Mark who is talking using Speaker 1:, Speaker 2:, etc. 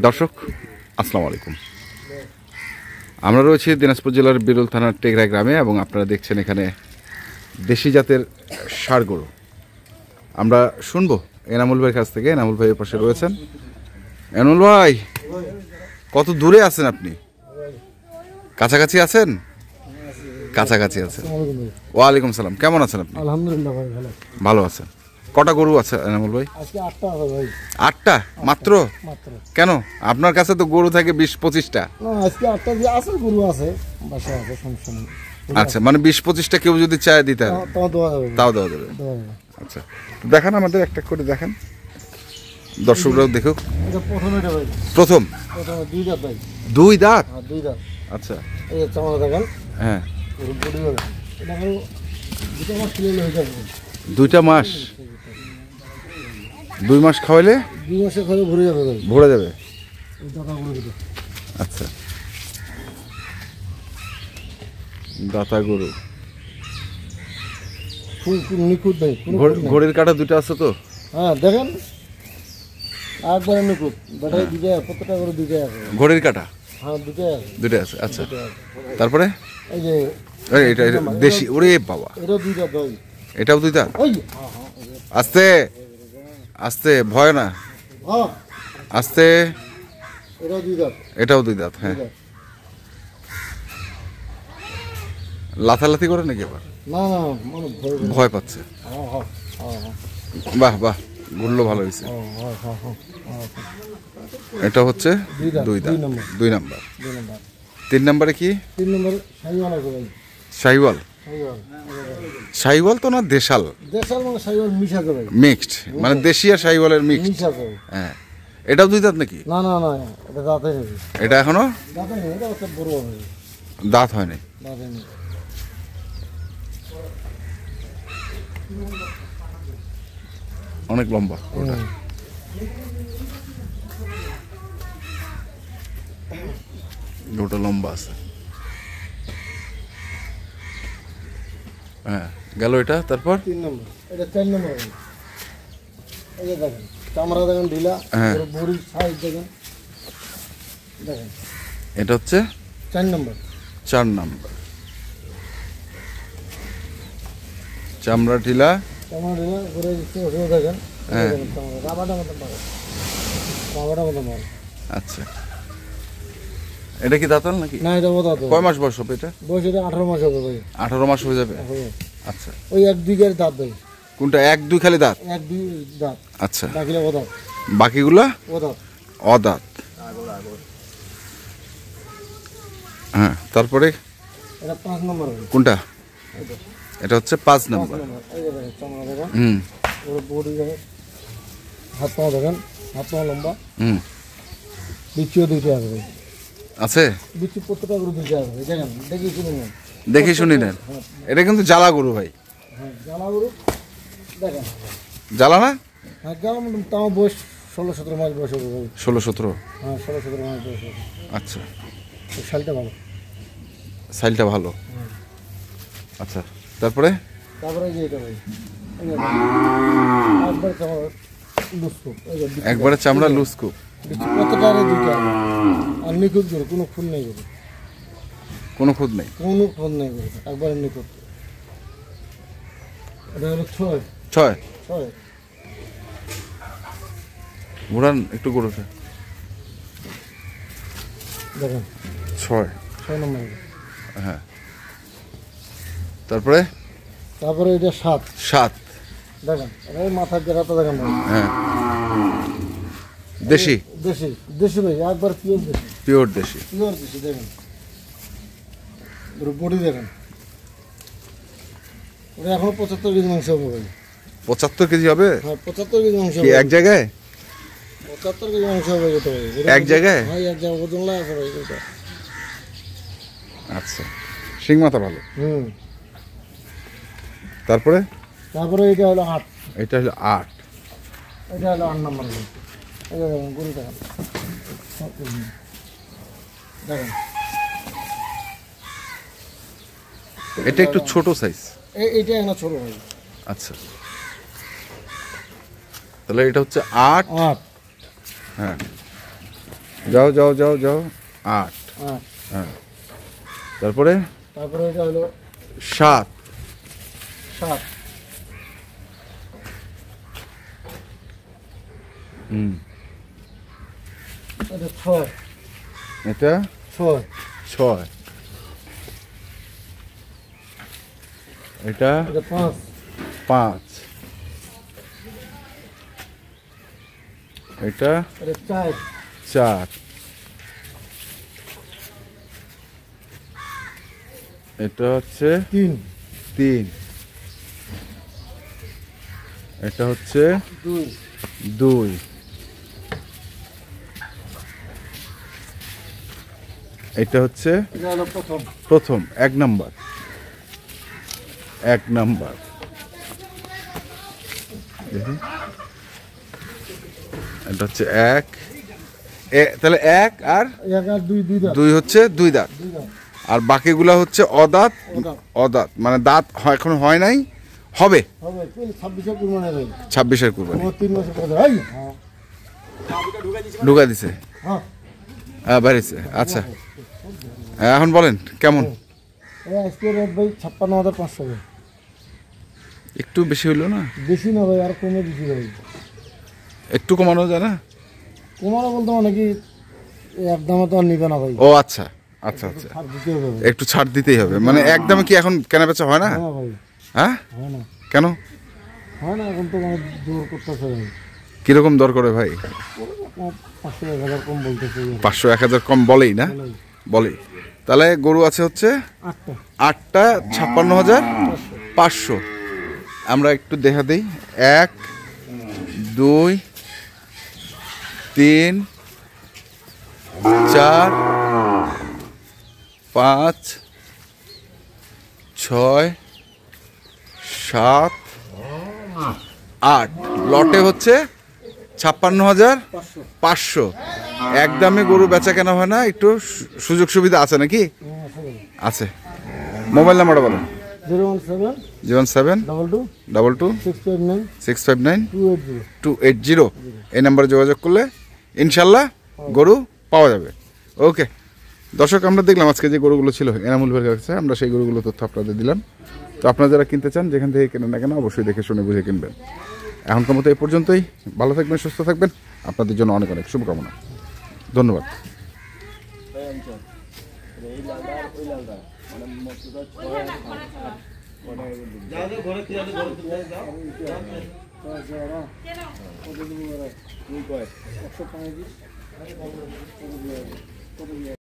Speaker 1: দর্শক আসসালামু আলাইকুম। আমরা রয়েছি দিনাজপুর জেলার বিরল থানার টেকরা গ্রামে এবং আপনারা দেখছেন এখানে দেশি জাতের ষাঁড় গরু। আমরা শুনবো এনামুল ভাইয়ের কাছ থেকে। এনামুল ভাইয়ের পাশে রয়েছেন। এনামুল ভাই, কত দূরে আছেন আপনি? কাছাকাছি আছেন? কাছাকাছি আছেন। ওয়ালাইকুম সালাম। কেমন আছেন আপনি?
Speaker 2: আলহামদুলিল্লাহ ভাই, ভালো।
Speaker 1: ভালো আছেন। কটা গরু আছে এনামুল ভাই?
Speaker 2: আজকে 8টা হবে ভাই।
Speaker 1: 8টা মাত্র?
Speaker 2: মাত্র।
Speaker 1: কেন, আপনার কাছে তো গরু থাকে 20-25টা।
Speaker 2: না, আজকে 8টা যে আছে গরু আছে, বাসায় আছে, সমস্যা নেই।
Speaker 1: আচ্ছা, মানে 20-25টা কেউ যদি চায় দিতে হবে,
Speaker 2: তাও দেওয়া যাবে।
Speaker 1: তাও দেওয়া যাবে।
Speaker 2: দেওয়া যাবে।
Speaker 1: আচ্ছা, দেখান আমাদের একটা করে দেখান, দর্শকরাও দেখুক।
Speaker 2: এটা প্রথমেটা ভাই।
Speaker 1: প্রথম?
Speaker 2: প্রথমে 2 দাঁত ভাই।
Speaker 1: 2 দাঁত?
Speaker 2: হ্যাঁ, 2 দাঁত।
Speaker 1: আচ্ছা,
Speaker 2: এই যে চামড়া দেখেন।
Speaker 1: হ্যাঁ।
Speaker 2: পুরো বডি হবে। এটা হলো 2টা মাস খেলে হয়ে যাবে।
Speaker 1: 2টা মাস? 2 মাস খাওয়াইলে
Speaker 2: 2 মাসে খেলে ভরে যাবে ভাই।
Speaker 1: ভরে যাবে?
Speaker 2: এই দাঁতা গুলো দিতে।
Speaker 1: আচ্ছা, দাতা গরু।
Speaker 2: ফুল নিখুঁত ভাই।
Speaker 1: ঘড়ির কাঁটা 2টা আছে তো?
Speaker 2: হ্যাঁ, দেখেন একবারে নিখুঁত। বাটাই 2টা, প্রত্যেকটা করে 2টা আছে।
Speaker 1: ঘড়ির কাঁটা?
Speaker 2: হ্যাঁ, 2টা আছে।
Speaker 1: 2টা আছে। আচ্ছা, তারপরে
Speaker 2: এই যে
Speaker 1: এটা দেশি? ওরে বাবা,
Speaker 2: এটা 2 দাঁত ভাই।
Speaker 1: এটাও 2 দাঁত?
Speaker 2: ওই
Speaker 1: আস্তে আস্তে, ভয় না,
Speaker 2: হ্যাঁ,
Speaker 1: আস্তে।
Speaker 2: এটা 2 দাঁত।
Speaker 1: এটাও 2 দাঁত? হ্যাঁ। লাথালাথি করে নাকি আবার?
Speaker 2: না না, মানে
Speaker 1: ভয় পাচ্ছে?
Speaker 2: হ্যাঁ হ্যাঁ হ্যাঁ
Speaker 1: বাহ বাহ, ঘুরলো, ভালো হয়েছে।
Speaker 2: হ্যাঁ হ্যাঁ হ্যাঁ।
Speaker 1: এটা হচ্ছে
Speaker 2: 2 দাঁত।
Speaker 1: 2 দাঁত।
Speaker 2: 2 নম্বর।
Speaker 1: 2 নাম্বার।
Speaker 2: 2 নম্বর।
Speaker 1: 3 নাম্বারে কি?
Speaker 2: 3 নম্বর শাহিওয়াল আছে ভাই।
Speaker 1: শাহিওয়াল?
Speaker 2: শাহিওয়াল।
Speaker 1: শাহিওয়াল তো না, দেশাল?
Speaker 2: দেশাল মানে শাহিওয়াল মিশা আছে ভাই।
Speaker 1: মিক্সড, মানে দেশি আর শাহিওয়ালের মিক্সড।
Speaker 2: মিশা আছে।
Speaker 1: হ্যাঁ। এটাও 2 দাঁত নাকি?
Speaker 2: না না না, এটা দাঁতে নেই।
Speaker 1: এটা এখনো
Speaker 2: দাঁতে নেই, এটা হচ্ছে বড় হবে।
Speaker 1: দাঁত হয়নি?
Speaker 2: দাঁতে নেই।
Speaker 1: অনেক লম্বা ওটা। ওটা লম্বা আছে। হ্যাঁ, গেল এটা। তারপর
Speaker 2: 3 নম্বর। এটা 4 নম্বর ভাই। এই যে দেখেন চামড়া দেখেন ঢিলা,
Speaker 1: হ্যাঁ।
Speaker 2: বড়ি সাইজ দেখেন। দেখেন
Speaker 1: এটা হচ্ছে
Speaker 2: 4 নম্বর।
Speaker 1: 4 নাম্বার। চামড়া ঢিলা।
Speaker 2: চামড়া ঢিলা করে দিচ্ছে, ওটাও দেখেন।
Speaker 1: হ্যাঁ।
Speaker 2: চামড়া রাবারটা মতো মারে। রাবারটা মতো মারে।
Speaker 1: আচ্ছা, এটা কি দাঁতাল নাকি?
Speaker 2: না, এটা বোধ হয়
Speaker 1: কয় মাস বয়স হবে এটা?
Speaker 2: বয়স এটা 18 মাস হবে ভাই।
Speaker 1: 18 মাস হয়ে যাবে?
Speaker 2: হবে।
Speaker 1: আচ্ছা,
Speaker 2: ওই 1-2 গাড়ি দাঁত ভাই।
Speaker 1: কোনটা? 1-2 খালি দাঁত?
Speaker 2: 1-2 দাঁত।
Speaker 1: আচ্ছা,
Speaker 2: বাকিটা ও দাঁত।
Speaker 1: বাকিগুলা
Speaker 2: ও দাঁত।
Speaker 1: অদাঁত? হ্যাঁ। তারপরে
Speaker 2: এটা 5 নম্বর ভাই।
Speaker 1: কোনটা?
Speaker 2: এটা
Speaker 1: এটা হচ্ছে 5
Speaker 2: 5
Speaker 1: নাম্বার।
Speaker 2: নম্বর। এই যে দেখেন চামড়া দেখেন।
Speaker 1: হুম
Speaker 2: ওর বডি দেখেন। হাত পা দেখেন। হাত পা লম্বা।
Speaker 1: হুম।
Speaker 2: বিচিও 2টা আছে ভাই।
Speaker 1: আছে?
Speaker 2: বিচি প্রত্যেকটা করে 2টা আছে ভাই। দেখেন দেখি শুনে নেন।
Speaker 1: দেখি শুনি নেন। এটা কিন্তু জ্বালা গরু ভাই।
Speaker 2: হ্যাঁ, জ্বালা গরু দেখেন।
Speaker 1: জ্বালা না?
Speaker 2: হ্যাঁ, জ্বালা মানে তাও বয়স 16-17 মাস বয়স হবে ভাই।
Speaker 1: 16-17?
Speaker 2: হ্যাঁ, 16-17 মাস বয়স হবে।
Speaker 1: আচ্ছা,
Speaker 2: তো শালটা ভালো।
Speaker 1: সাইলটা ভালো। আচ্ছা, তারপরে?
Speaker 2: তারপরে এই যে এটা ভাই। এই যে একবার চামড়া লুজ খুব। এই যে বিচি
Speaker 1: একবারে চামড়া লুজ খুব?
Speaker 2: বিচি প্রত্যেকটা আরে 2টা আছে। আর নিখুঁত গরু, কোনো খুন নেই গরু।
Speaker 1: কোনো খুদ নেই?
Speaker 2: কোনো খুন নেই গরু, একবারে নিখুঁত। এটা হলো 6।
Speaker 1: 6?
Speaker 2: 6।
Speaker 1: ঘুরান একটু গরুটা।
Speaker 2: দেখেন
Speaker 1: 6?
Speaker 2: 6 নম্বর।
Speaker 1: হ্যাঁ। তারপরে?
Speaker 2: তারপরে এটা 7।
Speaker 1: 7?
Speaker 2: দেখেন এই মাথার জায়গাটা দেখেন ভাই।
Speaker 1: হ্যাঁ। দেশি?
Speaker 2: দেশি দেশি ভাই, একবার পিওর দেশি।
Speaker 1: পিওর দেশি?
Speaker 2: পিওর দেশি। দেখেন বডি দেখেন। ওটা এখন 75 কেজি মাংস হবে ভাই।
Speaker 1: 75 কেজি হবে?
Speaker 2: হ্যাঁ, 75 কেজি মাংস
Speaker 1: কি
Speaker 2: হবে।
Speaker 1: এক জায়গায়?
Speaker 2: 75 কেজি মাংস হবে এটা ভাই।
Speaker 1: এক জায়গায়?
Speaker 2: হ্যাঁ, এক জায়গায় ওজন লাগে ভাই এটা।
Speaker 1: আচ্ছা, শিং মাথা ভালো। তারপরে?
Speaker 2: তারপরে এটা হলো 8।
Speaker 1: এটা হলো 8?
Speaker 2: এটা হলো 8 নম্বর ভাই। এই যে দেখেন গরু দেখেন। দেখেন
Speaker 1: এটা একটু ছোট সাইজ।
Speaker 2: এইটা এখন ছোট ভাই।
Speaker 1: আচ্ছা, তাহলে এটা হচ্ছে 8?
Speaker 2: 8।
Speaker 1: হ্যাঁ। যাও যাও যাও যাও 8।
Speaker 2: 8।
Speaker 1: হ্যাঁ, তারপরে
Speaker 2: তারপরে এটা হলো
Speaker 1: 7।
Speaker 2: 7। এটা 6।
Speaker 1: এটা
Speaker 2: 6।
Speaker 1: 6। এটা
Speaker 2: এটা 5।
Speaker 1: 5। এটা
Speaker 2: এটা 4।
Speaker 1: 4। এটা হচ্ছে
Speaker 2: 3।
Speaker 1: 3। এটা হচ্ছে
Speaker 2: 2।
Speaker 1: 2। এটা হচ্ছে
Speaker 2: এটা হলো
Speaker 1: প্রথম 1 নাম্বার। 1 নাম্বার দেখি, এটা হচ্ছে 1। তাহলে 1 আর
Speaker 2: 1 আর 2 2 দাঁত।
Speaker 1: 2 হচ্ছে 2 দাঁত,
Speaker 2: 2 দাঁত।
Speaker 1: আর বাকিগুলা হচ্ছে অদাঁত।
Speaker 2: অদাঁত।
Speaker 1: অদাঁত মানে দাঁত এখন হয় নাই, হবে
Speaker 2: হবে 26 কুরবানি ভাই।
Speaker 1: 26-এর কুরবানি।
Speaker 2: 3 মাসের কথা ভাই। হ্যাঁ
Speaker 1: ঢুকা দিছে,
Speaker 2: হ্যাঁ।
Speaker 1: হ্যাঁ বাইরেছে। আচ্ছা, এখন বলেন কেমন?
Speaker 2: আজকে রেট ভাই 56,500 ভাই।
Speaker 1: একটু বেশি হইলো না?
Speaker 2: বেশি না ভাই, আর কমে দিছি ভাই।
Speaker 1: একটু কমানো যায় না?
Speaker 2: কমানো বলতে মানে কি একদমে তো আর নিবে না ভাই।
Speaker 1: ও আচ্ছা আচ্ছা আচ্ছা,
Speaker 2: ছাড় দিতে হবে ভাই।
Speaker 1: একটু ছাড় দিতেই হবে। মানে একদমে কি এখন কেনা বেচা হয় না?
Speaker 2: হয় না ভাই,
Speaker 1: হ্যাঁ,
Speaker 2: হয় না,
Speaker 1: কেন?
Speaker 2: হয় না, এখন তো মানে জোর করতেছে ভাই।
Speaker 1: কিরকম দর করে ভাই?
Speaker 2: 500-1000 কম বলতেছে।
Speaker 1: 500-1000 কম বলেই না? বলেই। তাহলে গরু আছে হচ্ছে
Speaker 2: 8টা।
Speaker 1: 8টা 56,500। আমরা একটু দেখা দিই। 1 2 3 4 5 6 7 8। লটে হচ্ছে 56,500। একদমে গরু বেচা কেনা হয় না, একটু সুযোগ সুবিধা আছে নাকি? আছে। মোবাইল নাম্বারটা বলেন।
Speaker 2: 017
Speaker 1: 07
Speaker 2: 22
Speaker 1: 22
Speaker 2: 659
Speaker 1: 659
Speaker 2: 280।
Speaker 1: 280। এই নাম্বারে যোগাযোগ করলে ইনশাল্লাহ গরু পাওয়া যাবে। ওকে দর্শক, আমরা দেখলাম আজকে যে গরুগুলো ছিল এনামুল ভাইয়ের কাছে, আমরা সেই গরুগুলো তথ্য আপনাদের দিলাম। তো আপনারা যারা কিনতে চান, যেখান থেকে কেনেন না কেন, অবশ্যই দেখে শুনে বুঝে কিনবেন। এখনকার মতো এই পর্যন্তই। ভালো থাকবেন, সুস্থ থাকবেন। আপনাদের জন্য অনেক অনেক শুভকামনা। ধন্যবাদ।